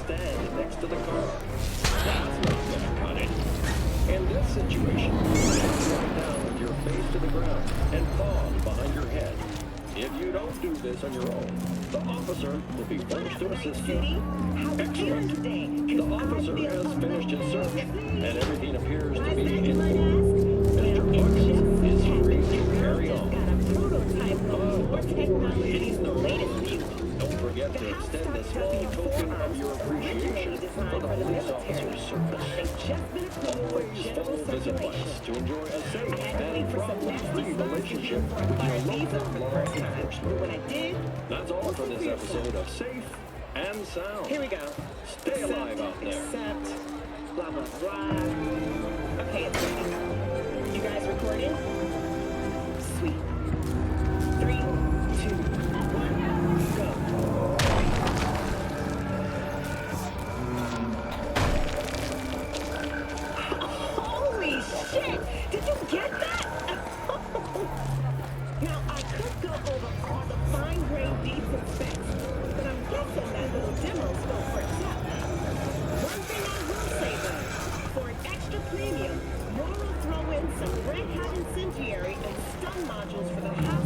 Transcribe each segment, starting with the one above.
stand next to the car. That's not gonna cut it. In this situation, lie down with your face to the ground and palms behind your head. If you don't do this on your own, the officer will be forced to assist you. Excellent. The officer has finished his search, and everything appears to be in order. Mr. Bucket is free to carry on. Don't forget to extend a small token of your appreciation for the police officer's service. Always follow this advice to enjoy a safe and problem-free relationship with your local law enforcement. That's all for this episode of Safe and Sound. Here we go. Stay alive out there. Except, blah, blah, blah. Okay, it's ready. You guys recording? Sweet. 3, 2, 1, go. Holy shit! Did you get that? Now, I could go over all the fine-grained deeds and specs, but I'm guessing that little demo's going for itself. One thing I will say, though, for an extra premium, Moore will throw in some red hat incendiary and stun modules for the house.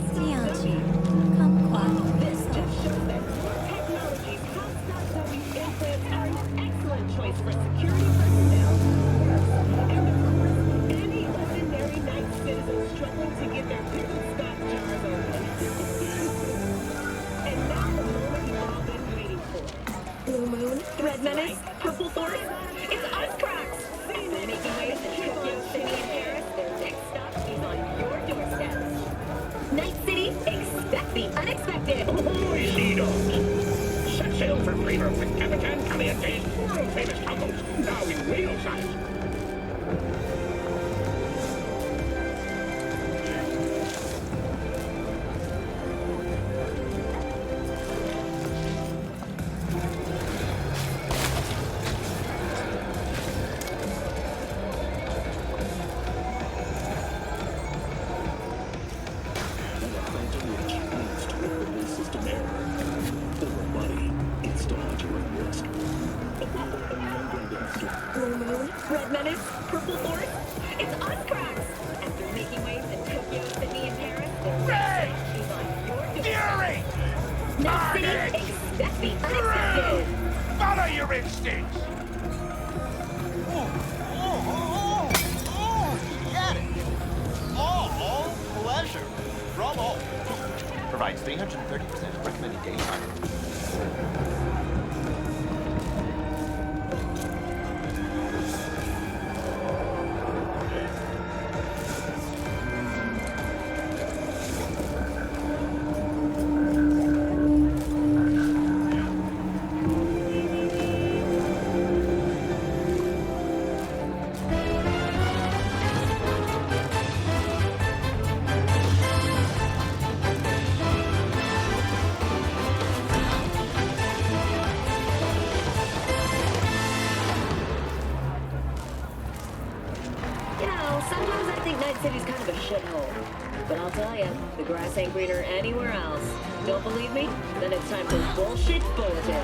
This just shows that Moore Technologies house.w implants are an excellent choice for security personnel. And of course, any ordinary night citizen struggling to get their pickle stock jars open. And now the moment you've all been waiting for. Blue Moon, Red Menace, Purple Force, it's us cracks! After making waves in Tokyo, Sydney, and Paris, their next stop is on your doorstep. Night City, expect the unexpected! Set sail for Freedom with Capitan Caliente's world-famous combos, now in real size. Blue Moon, Red Menace, Purple Force, it's us cracks! After making waves in Tokyo, Sydney, and Paris, their next stop is on your doorstep. Fury! Night City, expect the unexpected! Follow your instincts! Get it! All pleasure. From all. Provides 330% recommended daytime. Sometimes I think Night City's kind of a shithole. But I'll tell you, the grass ain't greener anywhere else. Don't believe me? Then it's time for Bullshit Bulletin.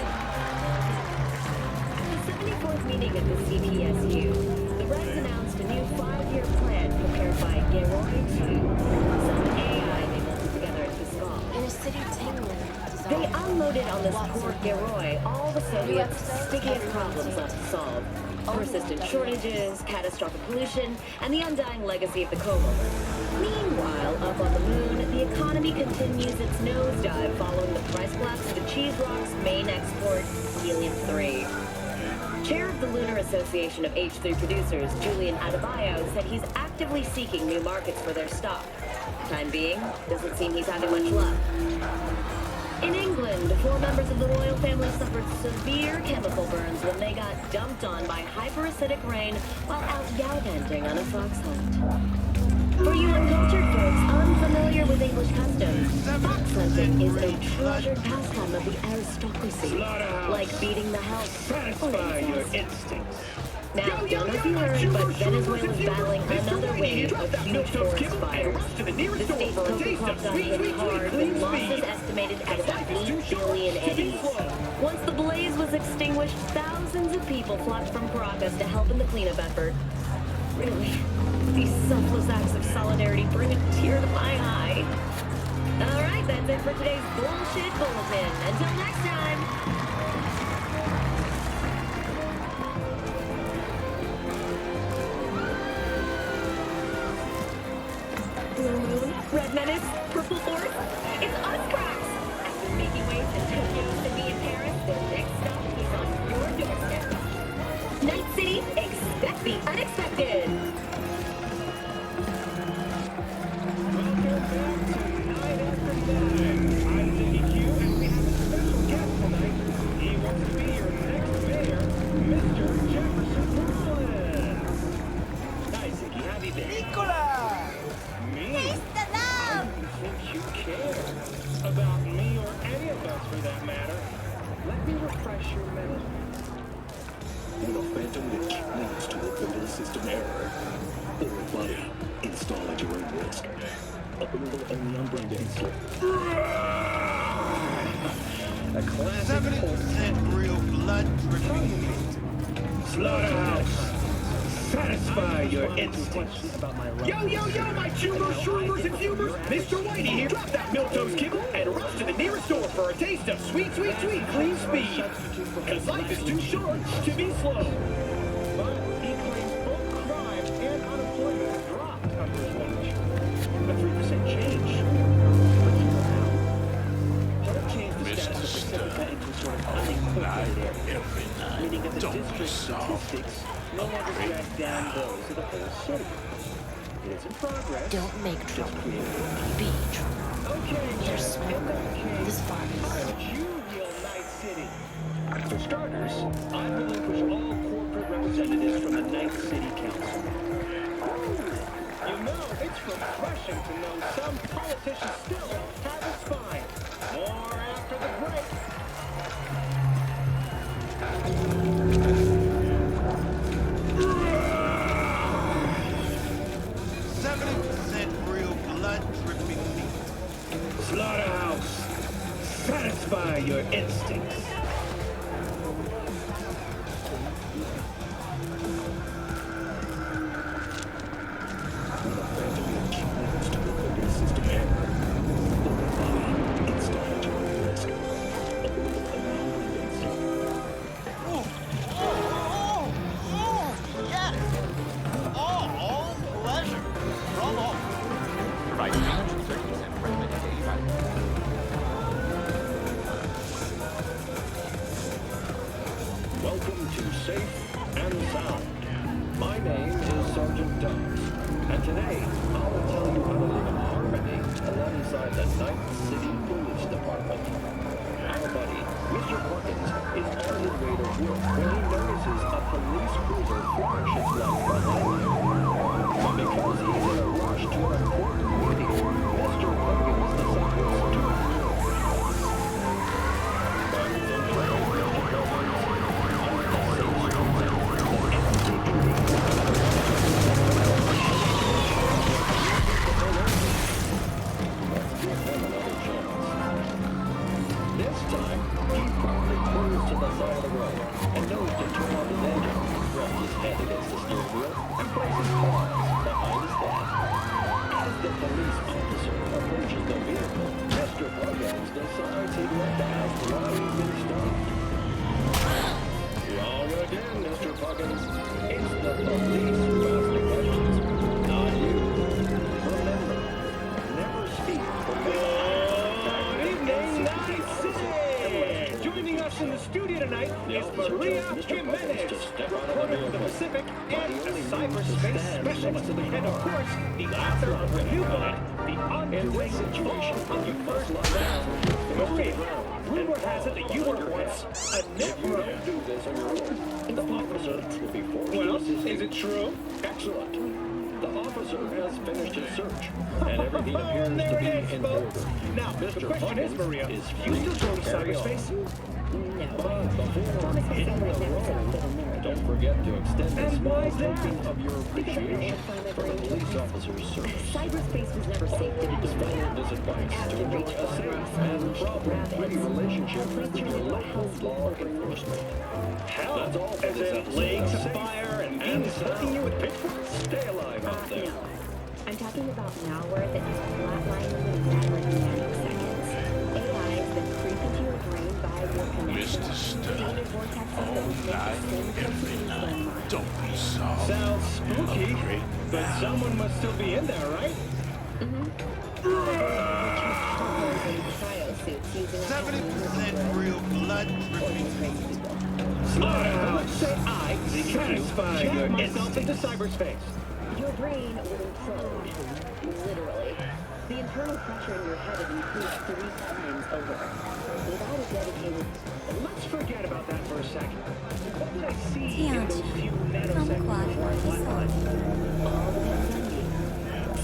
At the 74th meeting of the CPSU, the Reds announced a new 5-year plan prepared by Geroy 2, some AI they built together at Pascal. Inner city tingling. They unloaded on this poor Geroy all the Soviets' stickiest problems left to solve. Persistent shortages, catastrophic pollution, and the undying legacy of the comb-over. Meanwhile, up on the moon, the economy continues its nosedive following the price collapse of the cheese rock's main export, helium-3. Chair of the Lunar Association of H3 producers, Julian Adebayo, said he's actively seeking new markets for their stock. Time being, doesn't seem he's having much luck. In England, 4 members of the royal family suffered severe chemical burns when they got dumped on by hyperacidic rain while out gallivanting on a fox hunt. For you uncultured folks unfamiliar with English customs, fox hunting is a treasured pastime of the aristocracy, like beating the house. Satisfy your instincts. Now, don't know if you heard, but Venezuela's battling another wave of huge forest fires. The state's cocoa crops got hit hard, with losses estimated at about 8 billion eddies. Once the blaze was extinguished, thousands of people flocked from Caracas to help in the cleanup effort. Really, these selfless acts of solidarity bring a tear to my eye. All right, that's it for today's Bullshit Bulletin. Until next time. Blue Moon, Red Menace, Purple Force, it's us, cracks! After making waves in Tokyo, Sydney, and Paris, the next stop is on your doorstep. Night City, expect the unexpected! Welcome back to Night After Nine. I'm Ziggy Q, and we have a special guest tonight. He wants to be your next mayor, Mr. Jefferson Rollins. Hi, Ziggy. How have you been? Nicola! Me? Taste the love! I didn't think you cared about me or any of us, for that matter. Let me refresh your memory. When a phantom glitch leads to a fatal system error, or a body install at your own risk, operable only on Braindead. A classic 70% real blood dripping. Slaughterhouse. Satisfy your instincts. Yo, my chumers, shroomers, and fumers! Mr. Whitey here. Drop that milquetoast kibble and rush to the nearest store for a taste of sweet, clean speed. Because life is too short to be slow. But he claims both crime and unemployment have dropped under his watch. A 3% change. But you know how? Don't change the status of Pacifica into a sort of unincorporated area. Meaning that the district statistics no longer drag down those of the whole city. It is in progress. Don't make trouble. Be trouble. Okay, You're smart. This far How would you heal Night City? For starters, I relinquish all corporate representatives from the Night City Council. You know, it's refreshing to know some politicians still have a spine. More after the break. 70% real blood dripping meat. Slaughterhouse. Satisfy your instincts. Yes! All pleasure. From all. Provide 330% recommended daily value. Welcome to Safe and Sound. My name is Sergeant Dubs, and today I will tell you how to live in harmony alongside the Night City Police Department. Our buddy, Mr. Perkins, is on his way to work when he notices a police cruiser flashes light behind him. But because he's in a rush to an important meeting, Mr. Perkins decides to ignore it. This time, he promptly pulls to the side of the road and knows to turn on his engine, rubs his head against the steering wheel, and places paws behind his head. As the police officer approaches the vehicle, Mr. Perkins decides he'd like to ask why he's been stopped. Wrong again, Mr. Perkins. It's the police who ask the questions, not you. Remember, never speak police. Joining us in the studio tonight is Maria Jimenez, reporter for the Pacific and a cyberspace specialist, and of course, the author of the new book, The Undoing Situation of the First Lockdown. Maria, rumor has it that you were once a network. Do this on your own. The officer will be forced. Well, is it true? Excellent. The officer has finished his search, and everything appears to be in order. Now, the question is, Maria, you still go to cyberspace? No. But before hitting the road, don't forget to extend a small token of your appreciation for the police officer's service. Cyberspace was never safe to be Follow this advice active reach a safe and problem-free relationship with your local law enforcement. Hell, That's all, as in citizens. legs Safe afire and and demons sound. poking you with pitchforks? Stay alive out there. No. I'm talking about malware that has flatlined you in never 10 seconds. AIs that creep into your brain by your connection. Data vortexes that will take the same proceedings their mind. Don't be so. Sounds spooky, Upgrade but now. someone must still be in there, right? Cryosuits using 70% real blood dripping. Let's say I satisfy Jam myself into cyberspace. Your brain will implode. Literally. The internal pressure in your head has increased 3 times over. Without a dedicated... Let's forget about that for a second. What did I see in Tianchi, those few nanoseconds kumquat before I flatlined? All depends on you.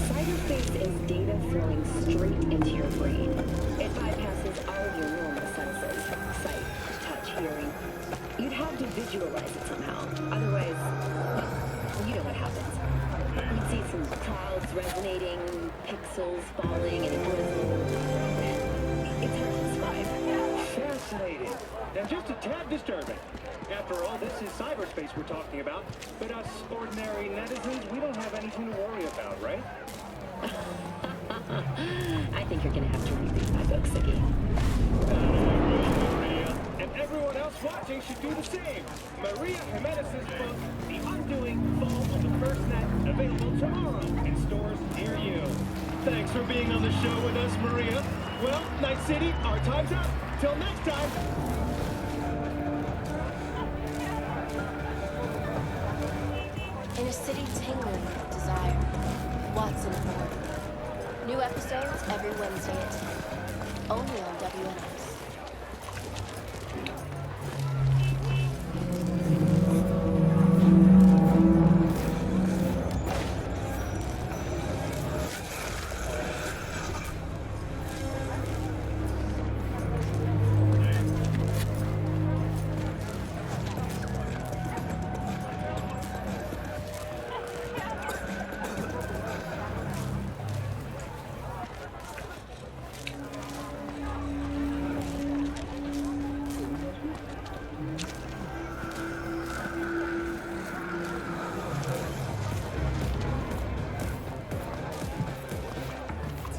Cyberspace is data flowing straight into your brain. It bypasses all of your normal senses. Sight, touch, hearing. You'd have to visualize it somehow. Otherwise, well, you know what happens. You'd see some clouds resonating, pixels falling, and it's hard to describe. Fascinating. And just a tad disturbing. After all, this is cyberspace we're talking about. But us ordinary netizens, we don't have anything to worry about, right? I think you're gonna have to reread my book, Siggy. Maria. And everyone else watching should do the same. Maria Jimenez's book, The Undoing Fall of the First Net, available tomorrow in stores near you. Thanks for being on the show with us, Maria. Well, Night City, our time's up. Till next time. In a city tingling with desire, Watson Ford. New episodes every Wednesday at 10. Only on WNS.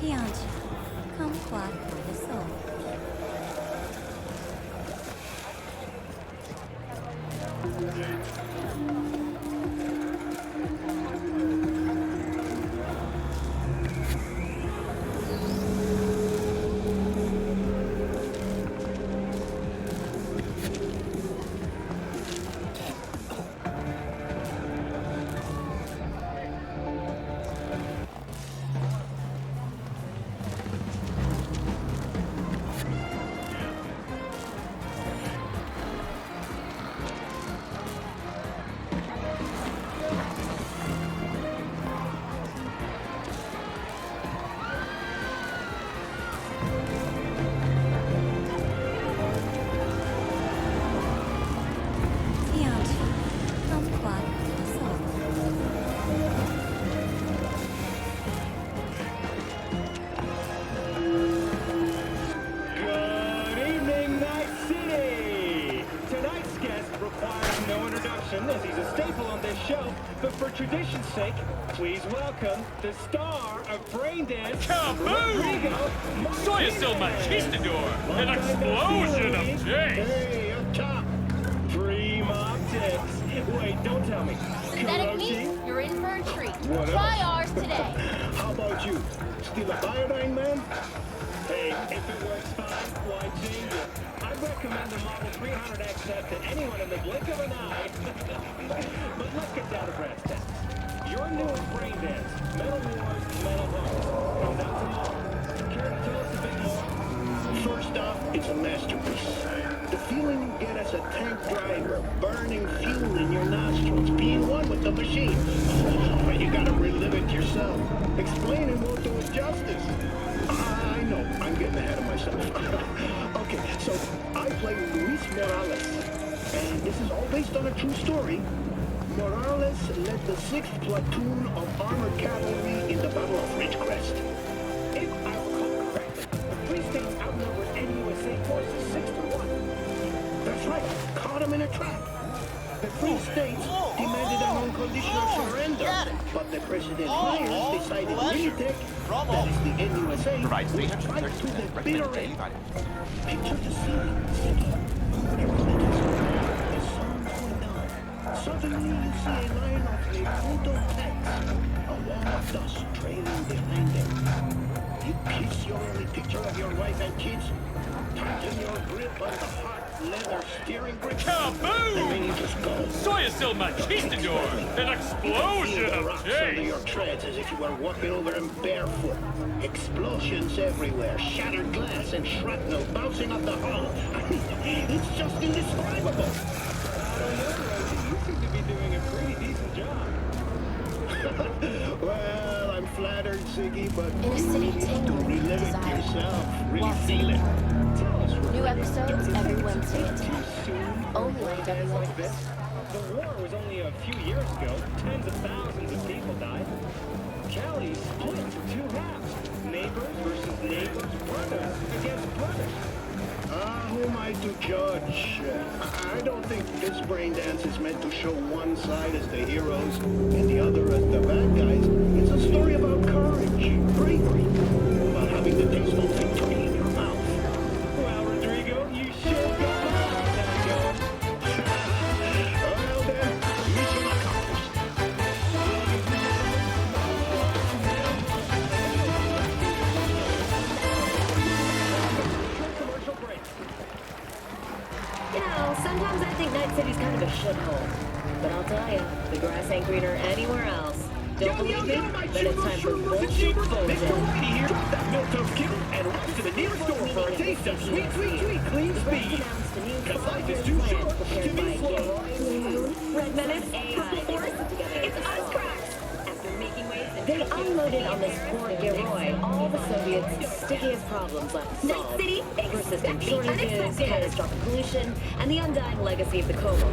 Tianchi, kumquat for the soul. Tianchi, kumquat for the soul. Good evening, Night City! Tonight's guest requires no introduction as he's a staple on this show, but for tradition's sake, please welcome the star of Braindance, Rodrigo Soy is so machistador! An explosion of taste! Hey, up top! Free mob tips. Wait, don't tell me. Synthetic meat, you're in for a treat. What Try else? ours today. How about you? Steal a iodine, man? Hey, if it works fine, why change it? I'd recommend the Model 300XF to anyone in the blink of an eye. But let's get down to brass tacks. Your newest Braindance, Metal Wars, Metal Hearts, comes out tomorrow. Care to tell us a bit more? First off, it's a masterpiece. The feeling you get as a tank driver, burning fuel in your nostrils, being one with the machine. But you gotta relive it yourself. Explaining won't do it justice. I know, I'm getting ahead of myself. Okay, so I play Luis Morales. And this is all based on a true story. Morales led the 6th Platoon of Armored Cavalry in the Battle of Ridgecrest. If I recall correctly, a trap. The Free States demanded an unconditional surrender, but the President hires decided Winnipeg, that is the NUSA, Provides would 330 fight to the recommended bitter daily end. volume. Picture the scene, Ziggy. You're on the desert. The sun's going down. Suddenly you see a line of Leputo tanks, a wall of dust trailing behind them. You kiss your only picture of your wife and kids, tighten your grip on the hard leather steering grip, and then you Kaboom! just go. Soy still machistador! An explosion Feel the of rocks under taste! your treads as if you were walking over them barefoot. Explosions everywhere, shattered glass and shrapnel bouncing off the hull. It's just indescribable. You seem to be doing a pretty decent job. Well, I'm flattered, Ziggy, but In a city you need to tingling with relive it desire. yourself. Really Watts feel it. Tell us, New episodes every Wednesday at 10. soon Only on days like WNS. this? The war was only a few years ago. Tens of thousands of people died. Cali split into two halves. Neighbors versus neighbors, brothers against brothers. Who am I to judge? I don't think this brain dance is meant to show one side as the heroes and the other as the bad guys. It's a story about courage, bravery, about having the taste of victory in your mouth. Well, Rodrigo, you sure got that going. Well then, mission accomplished. Commercial break. You know, sometimes I think Night City's kind of a shithole. But I'll tell you, the grass ain't greener anywhere else. Don't believe me? Then it's time for bullshit Let's go bullshit. over here, drop that milk kibble, and rush to the nearest store for a taste of sweet, sweet, sweet, clean speed. Cause life is too short to be slow. Red Menace, Purple Force, it's us cracks! After making waves, they unloaded on this poor Geroy all the Soviets' stickiest problems left to solve. Night City, persistent shortages, catastrophic pollution, and the undying legacy of the Como.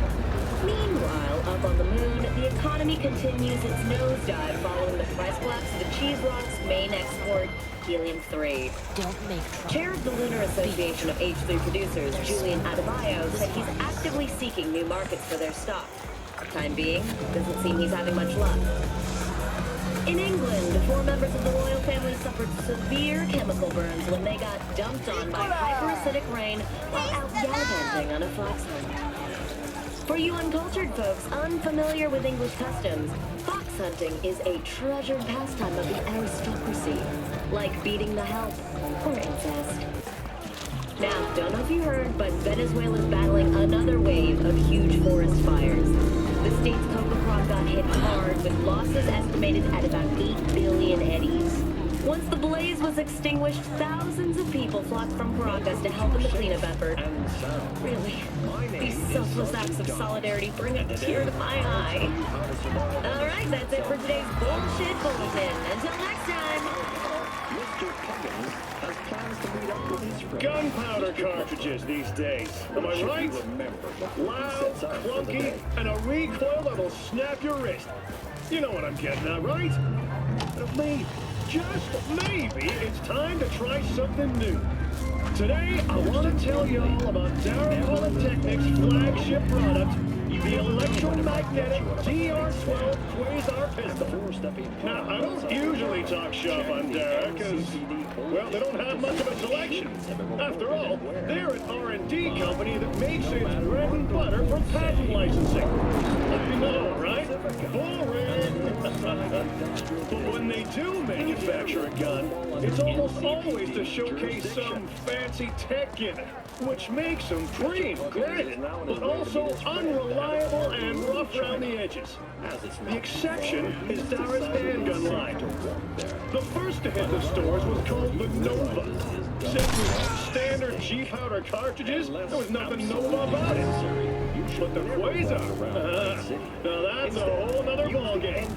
Meanwhile, up on the moon, the economy continues its nosedive following the price collapse of the cheese rock's main export, helium-3. Don't make trouble. Chair of the Lunar Association of H3 producers, Julian Adebayo, said he's actively seeking new markets for their stock. Time being, doesn't seem he's having much luck. In England, 4 members of the royal family suffered severe chemical burns when they got dumped on by hyperacidic rain while out gallivanting on a fox hunt. For you uncultured folks unfamiliar with English customs, fox hunting is a treasured pastime of the aristocracy, like beating the help or incest. Now, don't know if you heard, but Venezuela's battling another wave of huge forest fires. The state's cocoa crop got hit hard, with losses estimated at about 8 billion eddies. Once the blaze was extinguished, thousands of people flocked from Caracas to help in the cleanup effort. Really, these selfless acts of solidarity bring a tear to my eye. All right, that's it for today's Bullshit Bulletin. Until next time. Mr. Puggins has plans to meet up with his friends. Gunpowder cartridges these days. Am I right? Loud, clunky, and a recoil that'll snap your wrist. You know what I'm getting at, right? But maybe, just maybe, it's time to try something new. Today, I want to tell you all about Darrow Polytechnic's flagship product, the electromagnetic DR-12 Quasar pistol. Now, I don't usually talk shop on Darrow because, well, they don't have much of a selection. After all, they're an R&D company that makes its bread and butter from patent licensing. I know, right? Boring! But when they do manufacture a gun, it's almost always to showcase some fancy tech in it, which makes them pretty great, but also unreliable and rough around the edges. The exception is Dara's handgun line. The first to hit the stores was called the Nova. Since standard G-powder cartridges, there was nothing Nova about it. But the Quasar, now that's a whole nother ballgame.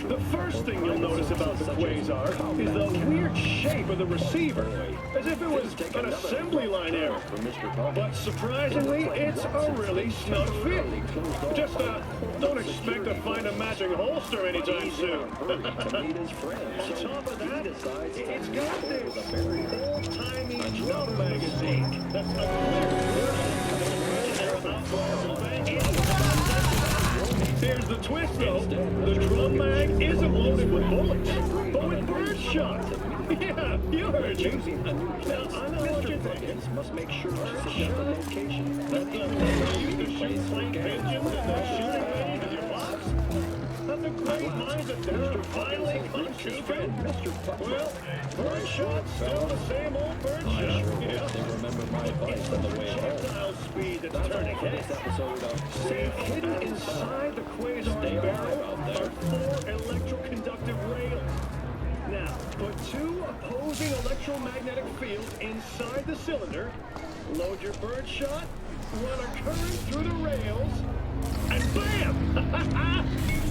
The first thing you'll notice about the Quasar is the weird shape of the receiver, as if it was an assembly line error. But surprisingly, it's a really snug fit. Just don't expect to find a matching holster anytime soon. On top of that, it's got this old-timey drum magazine that's a clear version of the original outlaws and Here's the twist, though. The drum mag isn't loaded with bullets, but with birdshot. Yeah, you heard me. Now, I know what you're thinking. Must make sure to suggest a location. That's the thing you used to shoot flank pigeons at the shooting range with your box. That's a great minds that they're finally come true, friend. Well, birdshot's still the same old birdshot. Yeah. They remember my advice on the way home. Projectile speed that's turning heads. Episode of See, hidden inside the quasar barrel are 4 electroconductive rails. Now, put 2 opposing electromagnetic fields inside the cylinder, load your birdshot, run a current through the rails, and bam!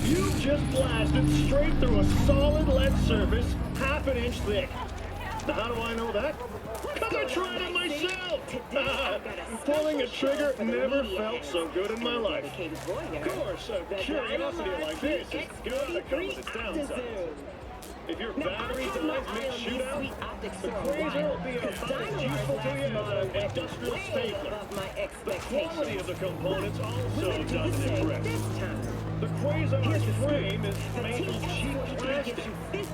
You just blasted straight through a solid lead surface, half an inch thick. Now, how do I know that? Because I tried it myself! Pulling a trigger never felt so good in my life. Of course, a curiosity like this has gotta come with its downside. If your battery dies mid-shootout, the quasar will be about as useful to you as an industrial stapler. The quality of the components also doesn't impress. The quasar's frame is made of cheap plastic.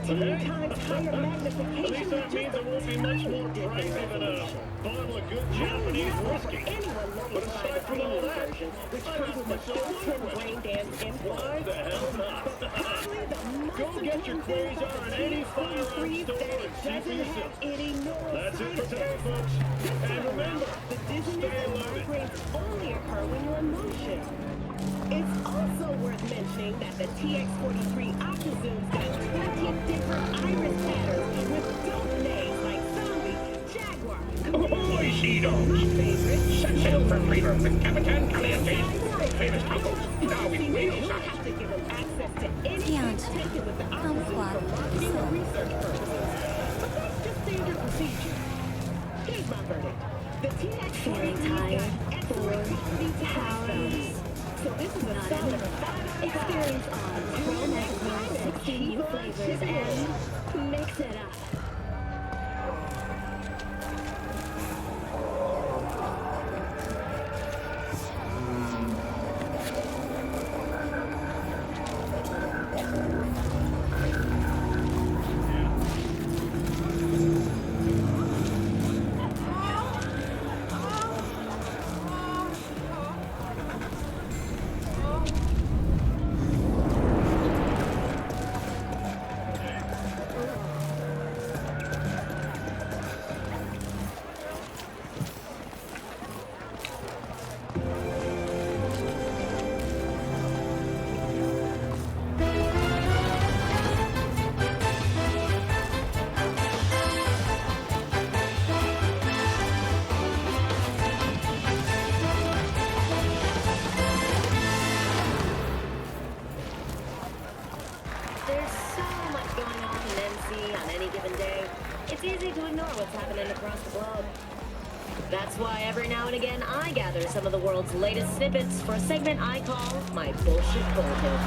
Okay? At least that means it won't be much more pricey than a bottle of good Japanese whiskey. But aside from all that, I ask myself one question. Why the hell not? Go get your quasar in any firearms store and see for yourself. That's it for today, folks. And remember, stay loaded. Only occur when you're in motion. It's also worth mentioning that the TX-43 Octazooms got 20 different iris patterns with dope names like Zombie, Jaguar, Oh, see those. Set sail for flavor with Capitan Caliente's famous tacos. Now we will you have to give them access to any Tianchi, taken with the come Octazooms quoi, for marketing or so. research purposes. But that's just standard procedure. Here's my verdict. The Feeling TX-43 tired, got excellent properties and powerless, so this is a not solid enough. Experience on Chrome 16 new flavors and mix it up. There's so much going on in NC on any given day. It's easy to ignore what's happening across the globe. That's why every now and again I gather some of the world's latest snippets for a segment I call my Bullshit Bulletin.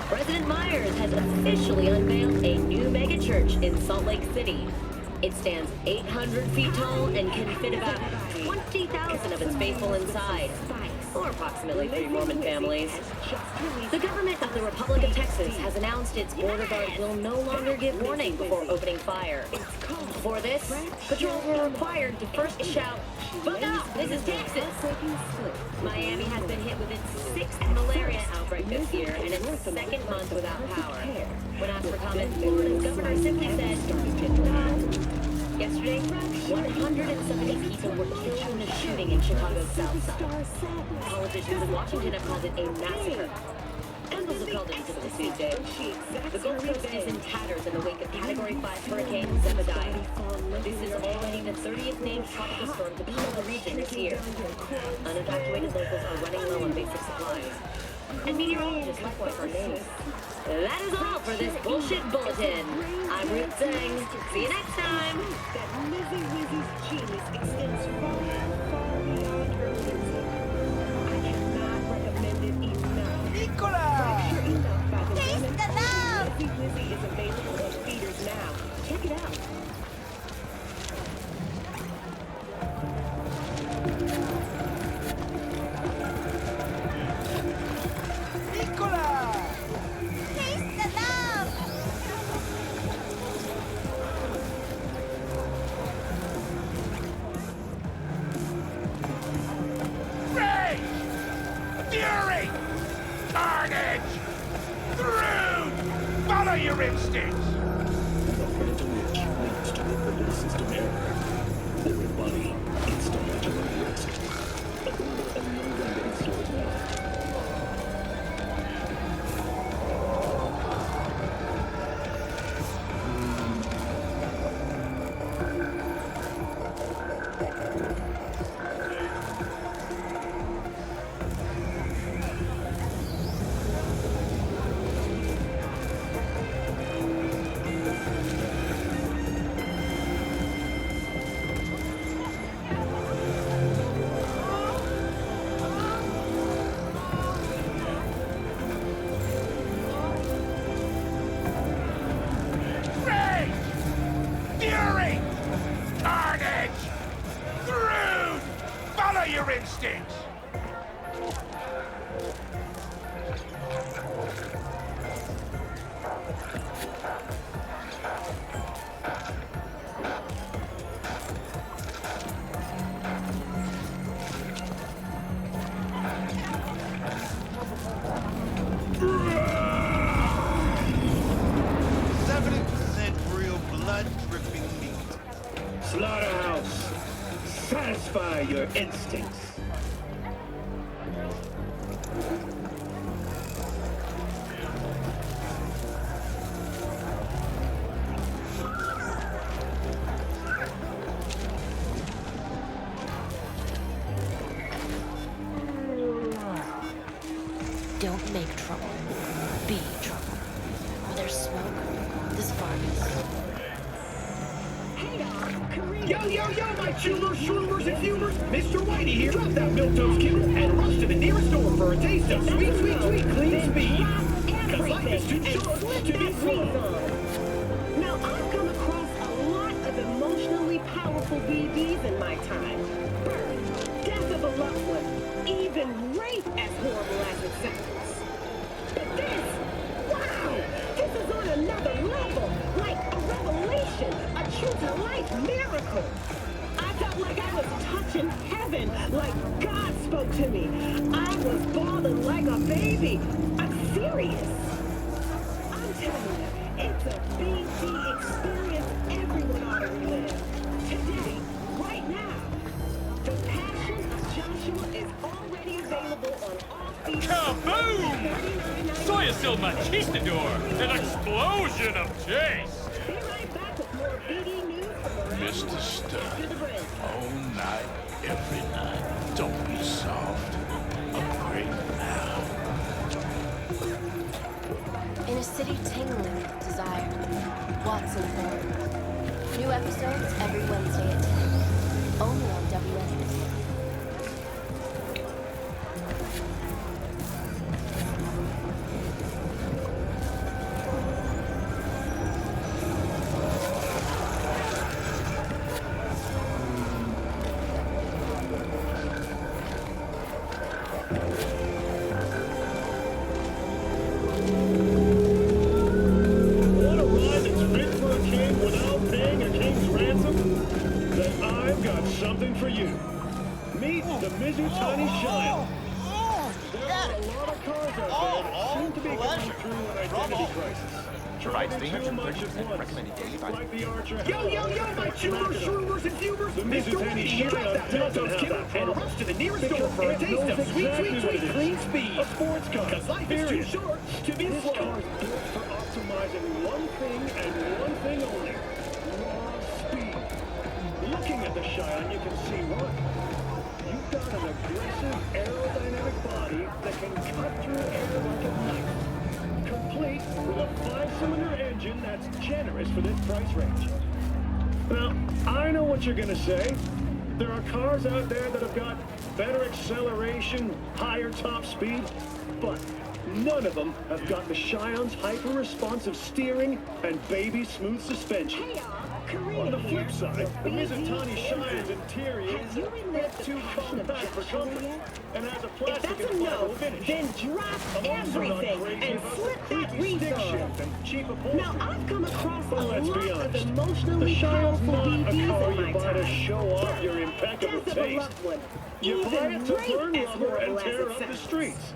President Myers has officially unveiled a new megachurch in Salt Lake City. It stands 800 feet tall and can fit about 20,000 of its faithful inside, or approximately 3 Mormon families. The government of the Republic of Texas has announced its border guard will no longer give warning before opening fire. For this, patrols were required to first shout, "Look out, this is Texas!" Miami has been hit with its 6th malaria outbreak this year and its 2nd month without power. When asked for comment, Florida's governor simply said, Yesterday, 170 people were killed in a shooting in Chicago's South Side. Politicians in Washington have called it a massacre. Locals have called it a civil Tuesday. The Gulf Coast is in tatters in the wake of Category 5 Hurricane Zebediah. This is already the 30th named tropical storm to cover the region this year. Unevacuated locals are running low on basic supplies. And meteorologists likewise are nameless. That is all for this Bullshit Bulletin. I'm Ruth Zeng. See you next time. That Lizzie Lizzie's genius extends far, far beyond her whimsy. I cannot recommend it enough. Nicola! Taste the love! Lizzie Lizzie is available in theaters now. Check it out. stinks. Slaughterhouse, satisfy your instincts. Don't make trouble. Be trouble. Where there's smoke, there's fire. Yo, my chillers, shroomers, and fumers! Mr. Whitey here! Drop that milk-toast cube and rush to the nearest store for a taste of sweet, clean speed! Cause life is too short to be slow! Now, I've come across a lot of emotionally powerful BBs in my time. Birth, death of a loved one, even rape as horrible as it sounds. But this, wow, this is on another level, like a revelation, a true-to-life miracle. I felt like I was touching heaven, like God spoke to me. I was bawling like a baby. I'm serious. I'm telling you, it's a BT experience everyone ought to relive. Today, right now, the Passion of Joshua is already available on all features. Kaboom! Soy a still machistador! An explosion of taste! Be right back with more BD news from around the Mr. world. Stud, After the break. all night, every night. Don't be soft. Upgrade now. In a city tingling with desire, Watson Ford. New episodes every Wednesday at 10. Only on WNS. Want a ride that's fit for a king without paying a king's ransom? Then I've got something for you. Meet the Mizutani Shire. There are a lot of cars out there that seem to be going through an identity crisis. Provides Driving too much at 330% once. recommended daily by Like the Archer. Yo, my chillers, shroomers, and fumers! The Mr. Mizutani Whitey here! Drop Shire that milk-toast doesn't cube have that and problem. rush to the nearest store Because for a it taste knows of exactly what it is. clean speed! A sports car. Cause life is too Period. short to be This slow! car's built for optimizing one thing and one thing only. Raw speed. Looking at the Cheyenne, you can see what? You've got an aggressive aerodynamic body that can cut through air like a knife. Complete with a 5-cylinder engine that's generous for this price range. Now, I know what you're gonna say. There are cars out there that have got better acceleration, higher top speed, but none of them have got the Cheyenne's hyper-responsive steering and baby smooth suspension. Hey, y'all. On the Karina flip here. side, the BD Mizutani Cheyenne's Answer. interior Have is you a relived bit the too passion of compact for Joshua comfort yet? and has a If plastic that's a and no, vinyl finish. then drop I'm also not everything crazy and about flip the that creepy stick refund. shift and cheap upholstery. Now, I've come across a But let's lot be of honest, the emotionally Cheyenne's powerful not a BBs car in you my buy to time. show off your impeccable Death of a taste. loved one, You buy even it to rape burn as rubber and horrible as tear it up the sounds. streets.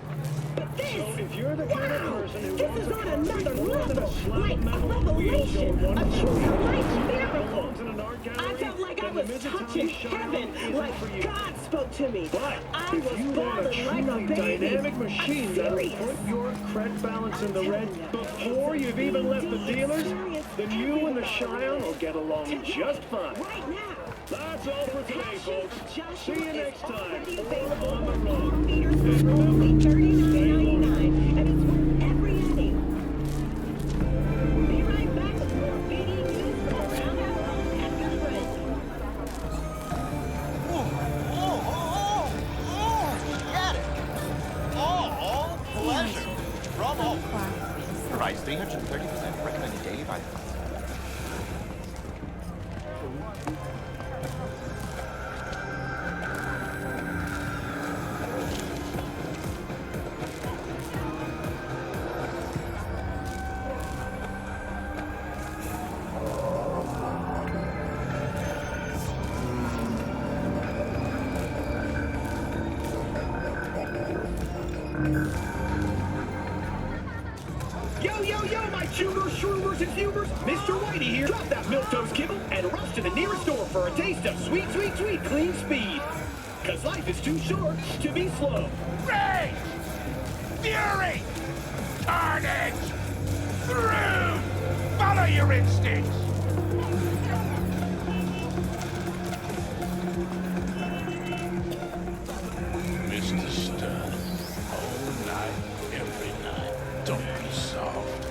But this, So if you're the kind of wow, person who this wants is a on car another more than a level, slab like of a metal on wheels or revelation, one a car true-to-life miracle. belongs in an art I gallery, felt like I then the was Mizutani touching Cheyenne heaven, isn't like for you. God spoke to me. But I if was you want a bawling like a truly baby. dynamic machine I'm that'll serious. put your cred balance in the I'm red telling you, before it's a you've even left the BD dealers, experience then you and the everyone Cheyenne will get along Today, just fine. right now. That's all for today, Passion folks. of Joshua See you is next time. already Or available on the on road. car meters And for only remember, $39.99, and it's worth every penny. Be right back with more BD news from around the world after the break. Get it! All pleasure. From all. Provides 330% recommended daily by shroomers and fumers, Mr. Whitey here. Drop that milquetoast kibble and rush to the nearest store for a taste of sweet, sweet, sweet clean speed. Cause life is too short to be slow. Rage! Fury! Carnage! Through! Follow your instincts! Mr. Stern, all night, every night. Don't be soft.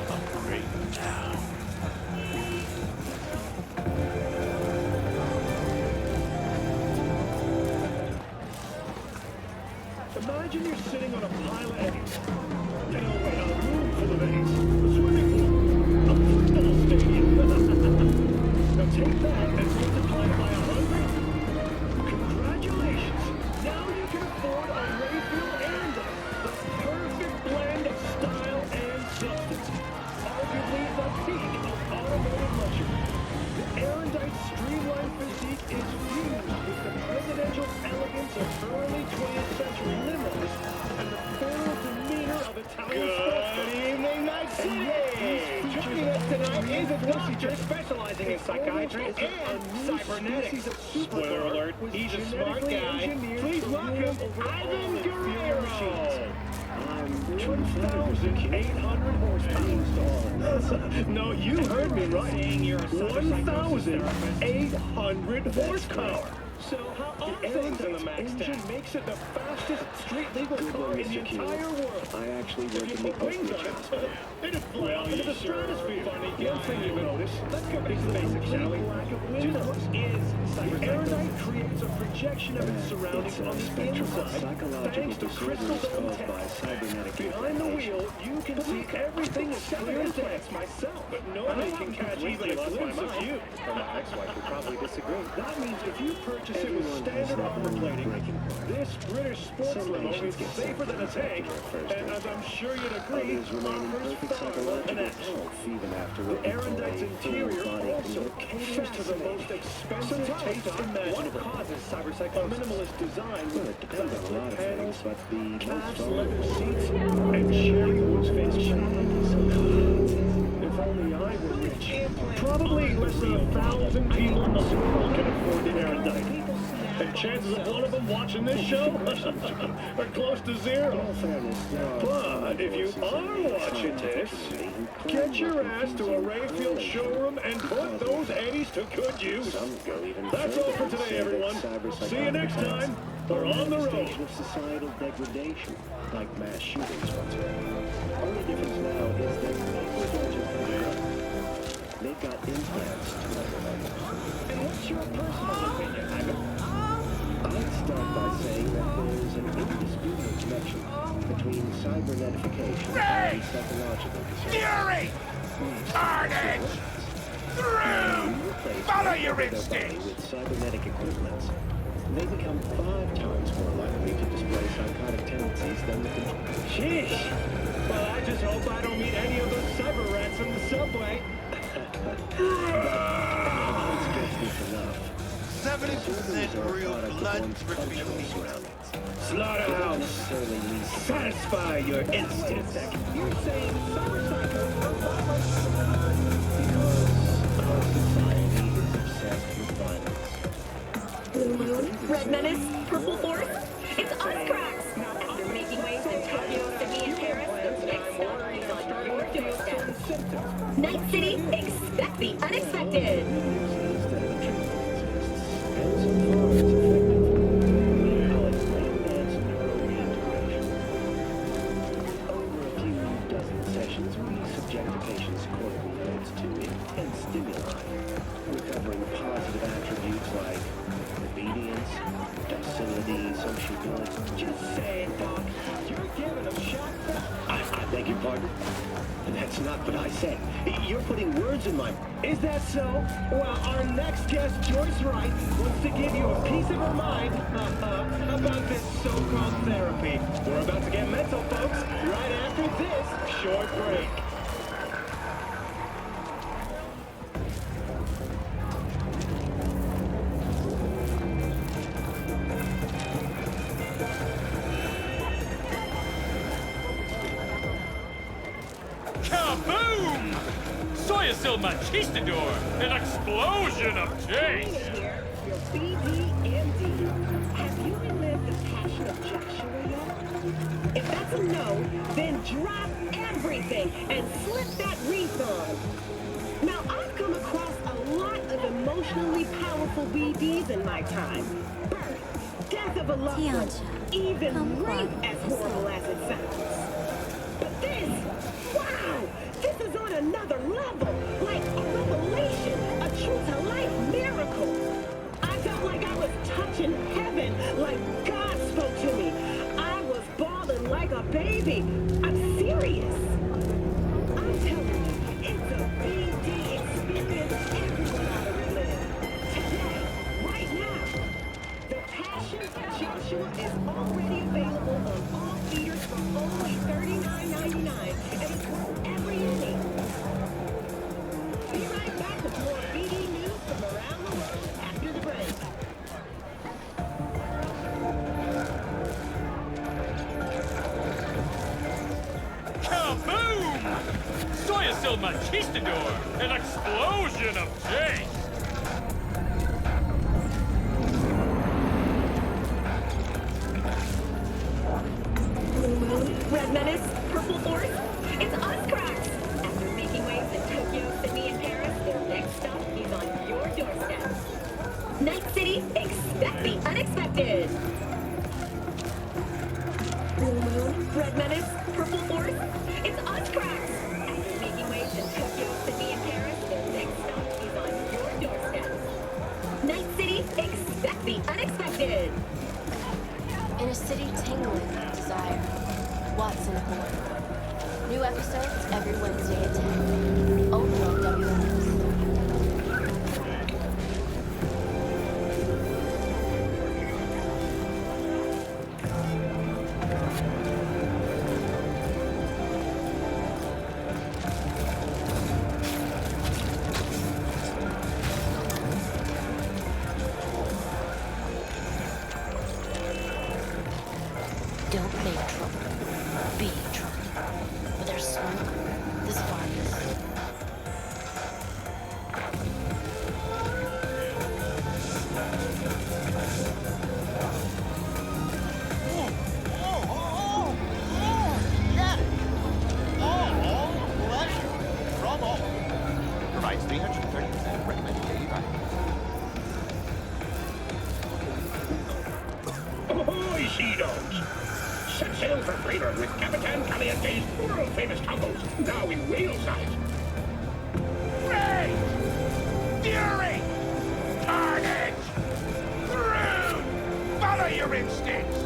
Upgrade now. Imagine you're sitting on a pile of eddies. You know, wait, a room full of eddies. A swimming pool. A football stadium. Now take that and multiply it by 100. Congratulations. Now you can afford a Rayfield Erendite. The perfect blend of style and substance. Arguably the peak of automotive luxury. The Erendite's streamlined physique is fused with the presidential elegance of early 20th century limos and the formal demeanor of Italian sportsmen. Good evening, Night City! Joining us tonight is a doctor specializing in psychiatry and cybernetics. Spoiler alert, he's a smart guy. Please welcome Ivan Guerrero! 1,800 horsepower. No, you heard me right. 1,800 horsepower. So how are things in the Max engine makes it the fastest street legal car in the entire world. I actually work in the wings on it. It'd fly off into the stratosphere. One thing you notice, let's go back to the basics, shall we? Windows is the Erendite creates a projection of its surroundings on the inside, thanks to crystal dome text. Behind the wheel, you can see everything as clear as day. Myself, but nobody can catch even a glimpse of you. Well, my ex-wife would probably disagree. That means if you purchase it with standard armor plating, this British sports limo is safer than a tank, and as I'm sure you'd agree, offers far more than that. The Erendite's interior also caters to the most expensive taste imaginable. What causes cyberpsychosis? A minimalist design with plastic panels, matte leather seats, and cherry wood finishes. If only I were rich. Probably less than 1,000 people in the world can afford an Erendite. And chances of one of them watching this show are close to zero. But if you are watching this, get your ass to a Rayfield showroom and put those eddies to good use. That's all for today, everyone. See you next time. We're on the road. Of societal degradation, like mass shootings once were. Only difference now is that they've got implants to recommend. And what's your personal opinion, Ivan? I'd start by saying that there's an indisputable connection between cybernetification and psychological disorders. Fury! Carnage! Through! Follow your instincts! With cybernetic equivalents, they become 5 times more likely to display psychotic tendencies than the control. Sheesh! Well, I just hope I don't meet any of those cyber rats in the subway. That's just enough. 70% real blood dripping. Slaughterhouse! Satisfy your instincts. You're saying cyberpsychos are because our society is obsessed with violence. Blue Moon, Red Menace, Purple Force. It's us cracks! After making waves in Tokyo, Sydney, and Paris, next stop is on your doorstep. Night City, expect the unexpected! Beg your pardon? That's not what I said. You're putting words in my mouth. Is that so? Well, our next guest, Joyce Wright, wants to give you a piece of her mind about this so-called therapy. We're about to get mental, folks, right after this short break. Kaboom! Soya still Conquistador! An explosion of taste! Here, your BDMD. Have you relived the passion of Joshua yet? If that's a no, then drop everything and slip that wreath on. Now, I've come across a lot of emotionally powerful BDs in my time. Birth, death of a loved one, even rape, as horrible as it sounds. But this, wow, this is on another level, like a revelation, a true-to-life miracle. I felt like I was touching heaven, like God spoke to me. I was bawling like a baby. I'm serious. I'm telling you, it's a BD experience everyone ought to relive. Today, right now. The Passion Joshua is already available on all theaters for only $39.99, and it's worth every penny. Be right back with more BD news from around the world after the break. Kaboom! Soya still Conquistador! An explosion of taste! Blue Moon, Red Menace, Purple Force. It's us cracks! After making waves in Tokyo, Sydney, and Paris, their next stop is on your doorstep. Night City, expect the unexpected! Blue Moon, Red Menace, Purple Force. It's us cracks! After making waves in Tokyo, Sydney, and Paris, their next stop is on your doorstep. Night City, expect the unexpected! In a city tingling with desire, Watson Horn. New episodes every Wednesday at 10. Only on WNS. Don't make trouble. Be trouble. Where there's smoke, there's fire. Get it! All pleasure from all. Provides 330% recommended daily value. Ahoy, sea dogs! Set sail for freedom with Capitan Caliente's world-famous tacos, now in whale size. Rage! Fury! Carnage! Rude! Follow your instincts!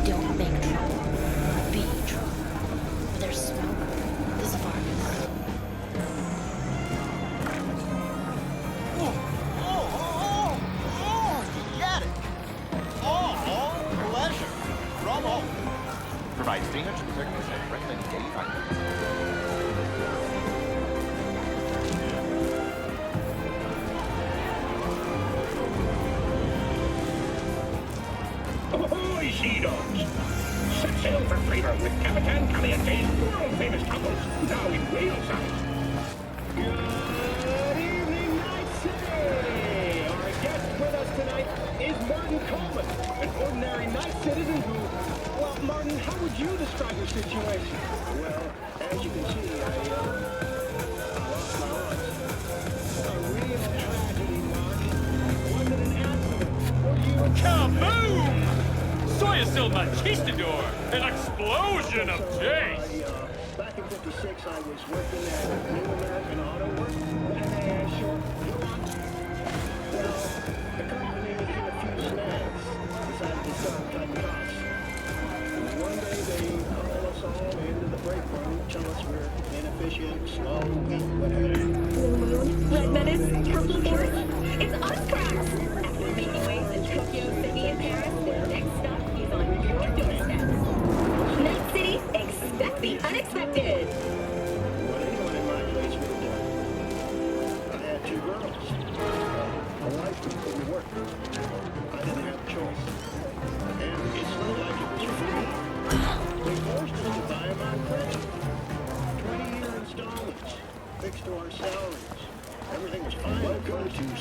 Don't make trouble. Be trouble. Where there's smoke, there's fire. Get it! All pleasure from all. Provides 330% recommended daily value. Ahoy, sea dogs! Set sail for freedom with Capitan Caliente's world-famous tacos, now in whale size. Good evening, Night City! Our guest with us tonight is Martin Coleman, an ordinary night citizen who... Well, Martin, how would you describe your situation? Well, as you can see, I lost my aunt. A real tragedy, Martin. Was it an accident? Were you... Kaboom! Soya still Conquistador! An explosion of taste! Back in '56, I was working at New American Auto Works. And sure, go on. Well, the company was in a few snags. Decided to start cutting costs. And one day they call us all into the break room, tell us we're inefficient, slow, weak, what have you. Blue Moon, Red Menace,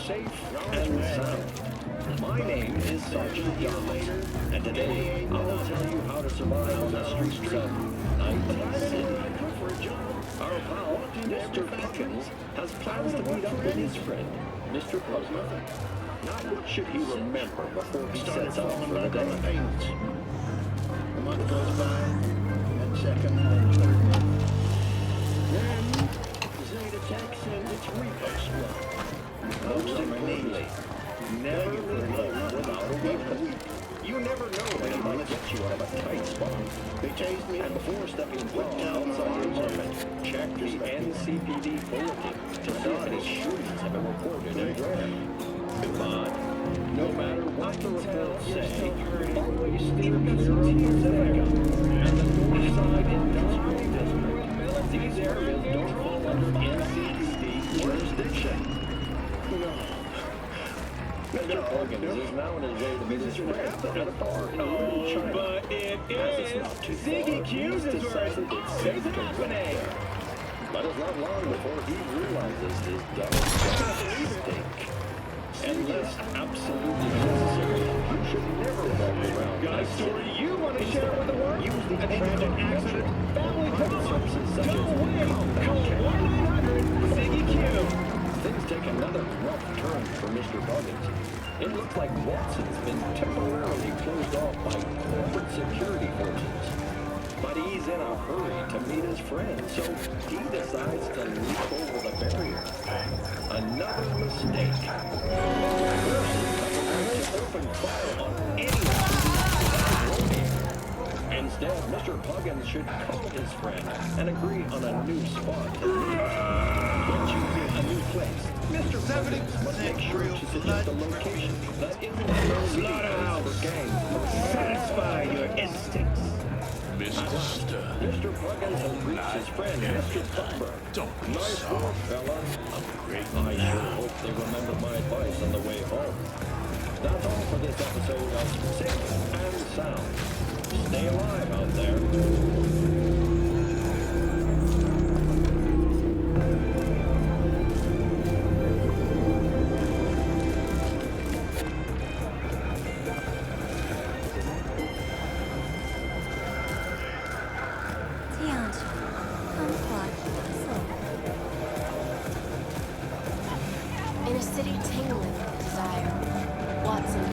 safe and sound. My name is Sergeant Dobbs, and today I will tell you how to survive on the streets of NID City. Our pal, Mr. Puckins, has plans to meet up with his friend, Mr. Puzzler. Now, what should he remember before he sets out for the day? Payments. A month goes by, and second, and third month. Then, Zeta Tech sends its repo squad. Most importantly, never live home without a weapon. You never know when it might get you out of a tight spot. They tased me And before stepping foot outside your apartment, check the NCPD bulletin to see if any shootings have been reported and where. But no matter what the reports say, always steer clear of Pacifica and the Northside Industrial District. These areas don't fall under NCPD jurisdiction. Mr. Puggins is now on his way to meet his friend at a bar in Little China. But it As it's is not too Ziggy far, Q's he's is where decided it's it's safe to go happening. there. But it's not long before he realizes his double mistake. Unless absolutely necessary, you should never walk around. Got a story you want to share with the world? Use the A tragic accident? Family private drama? services such Go as away! combat Call care. 1-900-ZIGGY-Q! Things take another rough turn for Mr. Buggins. It looks like Watson's been temporarily closed off by corporate security forces. But he's in a hurry to meet his friend, so he decides to leap over the barrier. Another mistake. First, to open fire on anyone who's instead, Mr. Puggins should call his friend and agree on a new spot to meet. When choosing a new place, Mr. Puggins must make sure to suggest a location that isn't a slaughterhouse for gangs. Satisfy your instincts. Mister, Mr. Puggins has reached his friend, Mr. Thumber. don't be Nice soft. work, fella. Upgrade I now. sure hope they remember my advice on the way home. That's all for this episode of Safe and Sound. Stay alive out there.